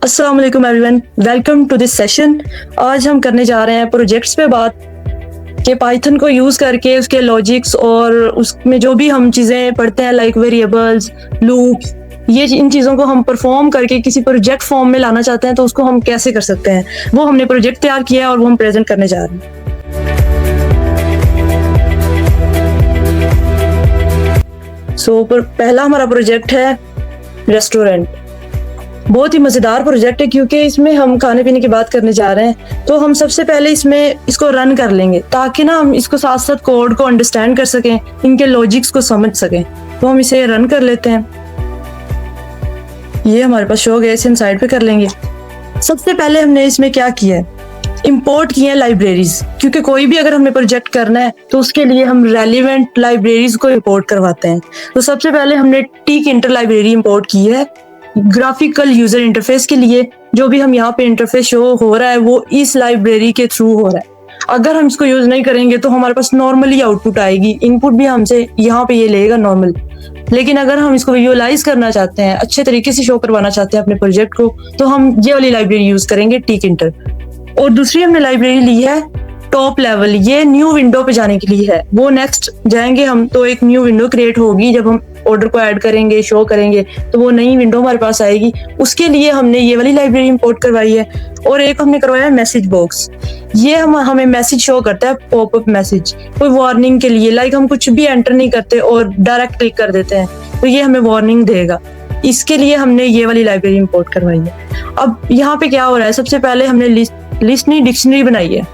अस्सलाम वालेकुम everyone, welcome to this session. आज हम करने जा रहे हैं प्रोजेक्ट्स पे बात कि पाइथन को यूज़ करके उसके लॉजिक्स और उसमें जो भी हम चीज़ें पढ़ते हैं लाइक वेरिएबल्स, लूप्स, ये इन चीज़ों को हम परफॉर्म करके किसी प्रोजेक्ट फॉर्म में लाना चाहते हैं तो उसको हम कैसे कर सकते हैं। वो हमने प्रोजेक्ट तैयार किया है और वो हम प्रेजेंट करने जा रहे हैं। पहला हमारा प्रोजेक्ट है रेस्टोरेंट। बहुत ही मज़ेदार प्रोजेक्ट है क्योंकि इसमें हम खाने पीने की बात करने जा रहे हैं। तो हम सबसे पहले इसको रन कर लेंगे ताकि ना हम इसको साथ साथ कोड को अंडरस्टैंड कर सकें, इनके लॉजिक्स को समझ सकें। तो हम इसे रन कर लेते हैं। ये हमारे पास शो हो गया, इसे हम साइड पे कर लेंगे। सबसे पहले हमने इसमें क्या किया है, इंपोर्ट किए हैं लाइब्रेरीज, क्योंकि कोई भी अगर हमें प्रोजेक्ट करना है तो उसके लिए हम रेलिवेंट लाइब्रेरीज को इंपोर्ट करवाते हैं। तो सबसे पहले हमने टीकिंटर लाइब्रेरी इंपोर्ट की है ग्राफिकल यूजर इंटरफेस के लिए। जो भी हम यहाँ पे इंटरफेस शो हो रहा है वो इस लाइब्रेरी के थ्रू हो रहा है। अगर हम इसको यूज नहीं करेंगे तो हमारे पास नॉर्मली आउटपुट आएगी, इनपुट भी हमसे यहाँ पे ये लेगा नॉर्मल। लेकिन अगर हम इसको विजुअलाइज करना चाहते हैं, अच्छे तरीके से शो करवाना चाहते हैं अपने प्रोजेक्ट को, तो हम ये वाली लाइब्रेरी यूज करेंगे टीकिंटर। और दूसरी हमने लाइब्रेरी ली है टॉप लेवल, ये न्यू विंडो पे जाने के लिए है। वो नेक्स्ट जाएंगे हम तो एक न्यू विंडो क्रिएट होगी, जब हम ऑर्डर को ऐड करेंगे, शो करेंगे तो वो नई विंडो हमारे पास आएगी। उसके लिए हमने ये वाली लाइब्रेरी इंपोर्ट करवाई है। और एक हमने करवाया है मैसेज बॉक्स। ये हमें मैसेज शो करता है, पॉपअप मैसेज, कोई वार्निंग के लिए। लाइक हम कुछ भी एंटर नहीं करते और डायरेक्ट क्लिक कर देते हैं तो ये हमें वार्निंग देगा। इसके लिए हमने ये वाली लाइब्रेरी इंपोर्ट करवाई है। अब यहाँ पे क्या हो रहा है, सबसे पहले हमने लिस्ट नहीं डिक्शनरी बनाई है।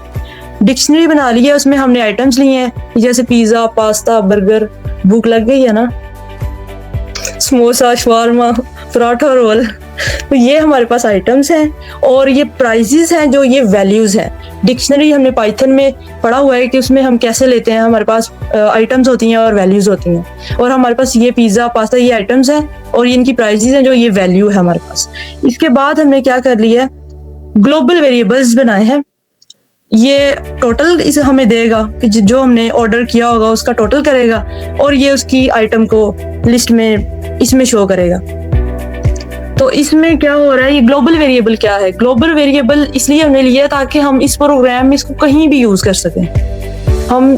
डिक्शनरी बना ली है, उसमें हमने आइटम्स लिए हैं जैसे पिज्जा, पास्ता, बर्गर। भूख लग गई है ना, समोसा, शवारमा, पराठा, रोल। तो ये हमारे पास आइटम्स हैं और ये प्राइजेस हैं, जो ये वैल्यूज हैं। डिक्शनरी हमने पाइथन में पढ़ा हुआ है कि उसमें हम कैसे लेते हैं, हमारे पास आइटम्स होती हैं और वैल्यूज होती हैं। और हमारे पास ये पिज्जा, पास्ता, ये आइटम्स हैं और इनकी प्राइजेस हैं, जो ये वैल्यू है हमारे पास। इसके बाद हमने क्या कर लिया है, ग्लोबल वेरिएबल्स बनाए हैं। ये टोटल इसे हमें देगा कि जो हमने ऑर्डर किया होगा उसका टोटल करेगा और ये उसकी आइटम को लिस्ट में इसमें शो करेगा। तो इसमें क्या हो रहा है, ये ग्लोबल वेरिएबल क्या है, ग्लोबल वेरिएबल इसलिए हमने लिया ताकि हम इस प्रोग्राम में इसको कहीं भी यूज कर सकें। हम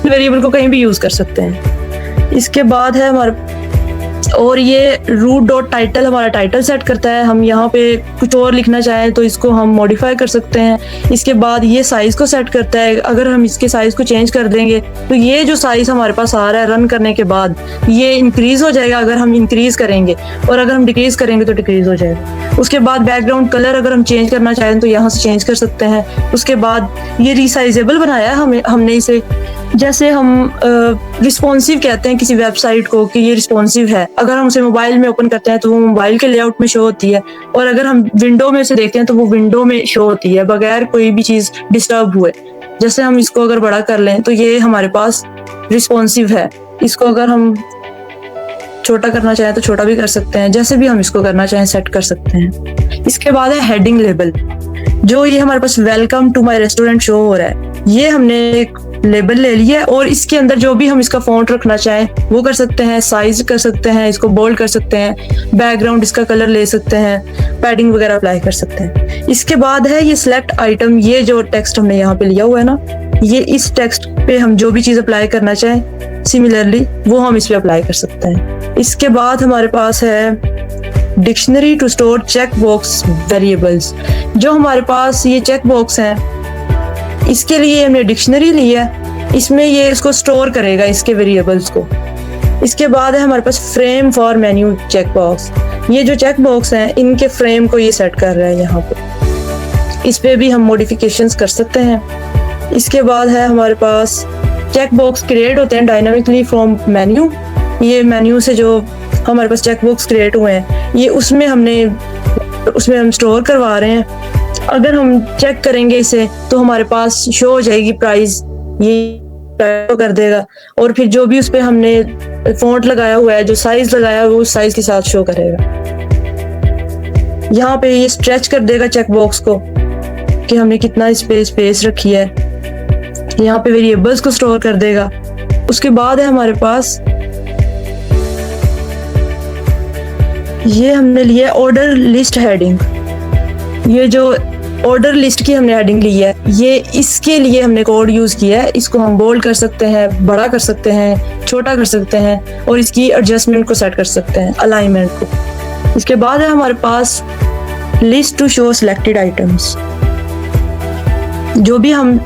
वेरिएबल को कहीं भी यूज कर सकते हैं। इसके बाद है हमारे, और ये रूट डॉट टाइटल हमारा टाइटल सेट करता है। हम यहाँ पे कुछ और लिखना चाहें तो इसको हम मॉडिफाई कर सकते हैं। इसके बाद ये साइज को सेट करता है। अगर हम इसके साइज को चेंज कर देंगे तो ये जो साइज हमारे पास आ रहा है रन करने के बाद ये इंक्रीज हो जाएगा अगर हम इंक्रीज करेंगे, और अगर हम डिक्रीज करेंगे तो डिक्रीज हो जाएगा। उसके बाद बैकग्राउंड कलर अगर हम चेंज करना चाहें तो यहाँ से चेंज कर सकते हैं। उसके बाद ये रिसाइजेबल बनाया है हमने इसे, जैसे हम रिस्पॉन्सिव कहते हैं किसी वेबसाइट को कि ये रिस्पॉन्सिव है। अगर हम उसे मोबाइल में ओपन करते हैं तो वो मोबाइल के लेआउट में शो होती है, और अगर हम विंडो में से देखते हैं तो वो विंडो में शो होती है बगैर कोई भी चीज डिस्टर्ब हुए। जैसे हम इसको अगर बड़ा कर लें तो ये हमारे पास रिस्पॉन्सिव है। इसको अगर हम छोटा करना चाहें तो छोटा भी कर सकते हैं, जैसे भी हम इसको करना चाहें सेट कर सकते हैं। इसके बाद है हेडिंग लेबल, जो ये हमारे पास welcome to my restaurant show हो रहा है। ये हमने एक लेबल ले लिया है और इसके अंदर जो भी हम इसका फॉन्ट रखना चाहें वो कर सकते हैं, साइज कर सकते हैं, इसको बोल्ड कर सकते हैं, बैकग्राउंड इसका कलर ले सकते हैं, पैडिंग वगैरह अप्लाई कर सकते हैं। इसके बाद है ये सिलेक्ट आइटम, ये जो टेक्स्ट हमने यहाँ पे लिया हुआ है ना, ये इस टेक्स्ट पे हम जो भी चीज अप्लाई करना चाहें सिमिलरली वो हम इस पे अप्लाई कर सकते हैं। इसके बाद हमारे पास है dictionary to store check box variables. जो हमारे पास ये चेक बॉक्स हैं इसके लिए हमने डिक्शनरी ली है, इसमें ये इसको स्टोर करेगा इसके वेरिएबल्स को। इसके बाद है हमारे पास frame for menu check box. ये जो चेक बॉक्स हैं इनके फ्रेम को ये सेट कर रहा है यहाँ पे। इस पे भी हम मॉडिफिकेशंस कर सकते हैं। इसके बाद है हमारे पास चेक बॉक्स क्रिएट होते हैं डायनामिकली फ्रॉम मेन्यू। ये मेन्यू से जो हमारे पास चेक बॉक्स क्रिएट हुए हैं ये उसमें हम स्टोर करवा रहे हैं। अगर हम चेक करेंगे इसे तो हमारे पास शो हो जाएगी प्राइस, ये कर देगा। और फिर जो भी उस पे हमने फॉन्ट लगाया हुआ है, जो साइज लगाया हुआ है, वो उस साइज के साथ शो करेगा। यहाँ पे ये स्ट्रेच कर देगा चेक बॉक्स को कि हमने कितना स्पेस रखी है। यहाँ पे वेरिएबल्स को स्टोर कर देगा। उसके बाद है हमारे पास ये हमने लिया ऑर्डर लिस्ट हेडिंग। ये जो ऑर्डर लिस्ट की हमने हेडिंग ली है, ये इसके लिए हमने कोड यूज किया है। इसको हम बोल्ड कर सकते हैं, बड़ा कर सकते हैं, छोटा कर सकते हैं और इसकी एडजस्टमेंट को सेट कर सकते हैं, अलाइनमेंट को। इसके बाद है हमारे पास list to show selected items, जो भी हम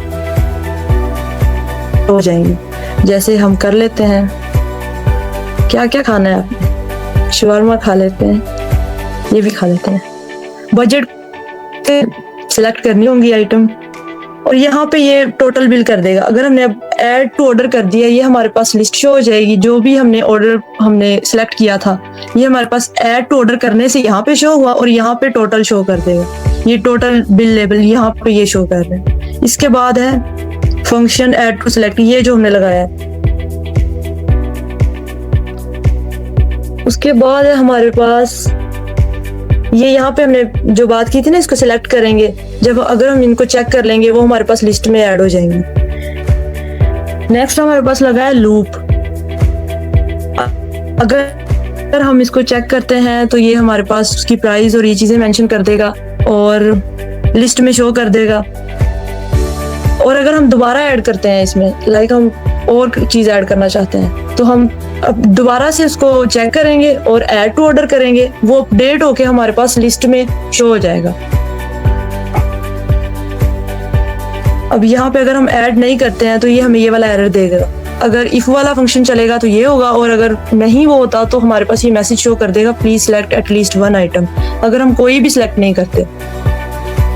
हो जाएंगे। जैसे हम कर लेते हैं, क्या क्या खाना है आपने, शवारमा खा लेते हैं, ये भी खा लेते हैं। बजट सेलेक्ट करनी होंगी आइटम और यहाँ पे ये टोटल बिल कर देगा। अगर हमने अब ऐड टू ऑर्डर कर दिया, ये हमारे पास लिस्ट शो हो जाएगी। जो भी हमने ऑर्डर हमने सेलेक्ट किया था, ये हमारे पास ऐड टू ऑर्डर करने से यहाँ पे शो हुआ और यहाँ पे टोटल शो कर देगा। ये टोटल बिल लेबल यहाँ पे ये शो कर रहे हैं। इसके बाद है फंक्शन ऐड टू सिलेक्ट, ये जो हमने लगाया है। उसके बाद है हमारे पास ये यहाँ पे हमने जो बात की थी ना, इसको सिलेक्ट करेंगे। जब अगर हम इनको चेक कर लेंगे, वो हमारे पास लिस्ट में ऐड हो जाएंगे। नेक्स्ट हमारे पास लगा है लूप। अगर हम इसको चेक करते हैं तो ये हमारे पास उसकी प्राइस और ये चीजें मेंशन कर देगा और लिस्ट में शो कर देगा। और अगर हम दोबारा ऐड करते हैं इसमें, लाइक हम और चीज ऐड करना चाहते हैं, तो हम अब दोबारा से उसको चेक करेंगे और ऐड टू ऑर्डर करेंगे, वो अपडेट होके हमारे पास लिस्ट में शो हो जाएगा। अब यहाँ पे अगर हम ऐड नहीं करते हैं तो ये हमें ये वाला एरर देगा। अगर इफ वाला फंक्शन चलेगा तो ये होगा, और अगर नहीं वो होता तो हमारे पास ये मैसेज शो कर देगा, please select at least one item. अगर हम कोई भी सिलेक्ट नहीं करते।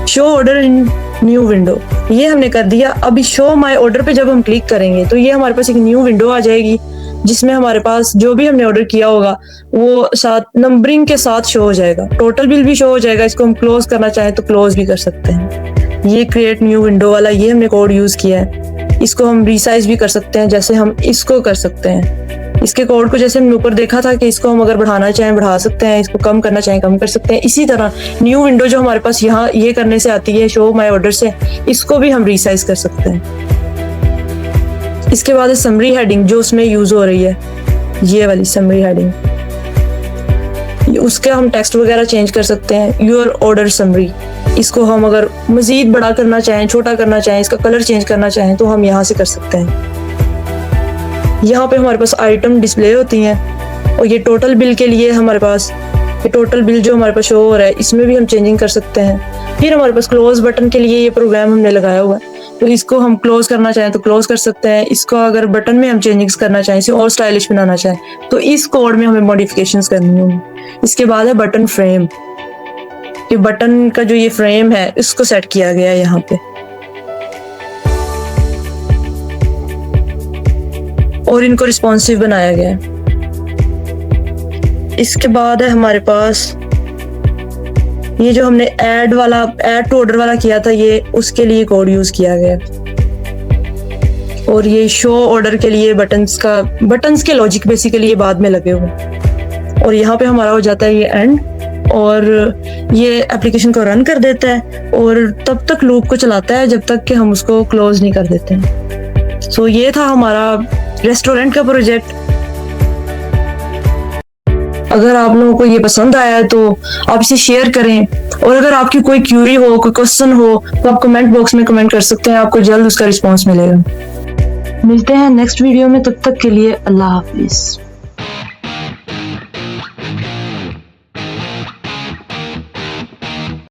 Show order in new window, ये हमने कर दिया। अभी शो माय ऑर्डर पे जब हम क्लिक करेंगे तो ये हमारे पास एक न्यू विंडो आ जाएगी, जिसमें हमारे पास जो भी हमने ऑर्डर किया होगा वो साथ नंबरिंग के साथ शो हो जाएगा। टोटल बिल भी शो हो जाएगा। इसको हम क्लोज करना चाहें तो क्लोज भी कर सकते हैं। ये क्रिएट न्यू विंडो वाला ये हमने कोड यूज किया है। इसको हम रिसाइज भी कर सकते हैं, जैसे हम इसको कर सकते हैं। इसके कोड को जैसे हमने ऊपर देखा था कि इसको हम अगर बढ़ाना चाहें बढ़ा सकते हैं, इसको कम करना चाहें कम कर सकते हैं। इसी तरह न्यू विंडो जो हमारे पास यहाँ ये करने से आती है, शो माय ऑर्डर से, इसको भी हम रिसाइज कर सकते हैं। इसके बाद समरी हेडिंग जो उसमें यूज हो रही है, ये वाली समरी हेडिंग, उसके हम टेक्स्ट वगैरह चेंज कर सकते हैं। योर ऑर्डर समरी, इसको हम अगर मजीद बड़ा करना चाहें, छोटा करना चाहें, इसका कलर चेंज करना चाहें तो हम यहाँ से कर सकते हैं। यहाँ पे हमारे पास आइटम डिस्प्ले होती हैं और ये टोटल बिल के लिए हमारे पास ये टोटल बिल जो हमारे पास शो हो रहा है, इसमें भी हम चेंजिंग कर सकते हैं। फिर हमारे पास क्लोज बटन के लिए ये प्रोग्राम हमने लगाया हुआ है, तो इसको हम क्लोज करना चाहें तो क्लोज कर सकते हैं। इसको अगर बटन में हम चेंजिंग्स करना चाहें, इसे और स्टाइलिश बनाना चाहें, तो इस कोड में हमें मॉडिफिकेशंस करनी होंगी। इसके बाद है बटन फ्रेम। ये बटन का जो ये फ्रेम है, इसको सेट किया गया है यहाँ पे, और इनको रिस्पॉन्सिव बनाया गया है। इसके बाद है हमारे पास ये जो हमने ऐड टू ऑर्डर वाला किया था, ये उसके लिए कोड यूज किया गया। और ये शो ऑर्डर के लिए बटन्स के लॉजिक बेसिकली ये बाद में लगे हुए। और यहाँ पे हमारा हो जाता है ये एंड, और ये एप्लीकेशन को रन कर देता है और तब तक लूप को चलाता है जब तक कि हम उसको क्लोज नहीं कर देते हैं। सो ये था हमारा रेस्टोरेंट का प्रोजेक्ट। अगर आप लोगों को ये पसंद आया है तो आप इसे शेयर करें, और अगर आपकी कोई क्यूरी हो, कोई क्वेश्चन हो, तो आप कमेंट बॉक्स में कमेंट कर सकते हैं। आपको जल्द उसका रिस्पॉन्स मिलेगा। मिलते हैं नेक्स्ट वीडियो में, तब तक के लिए अल्लाह हाफिज।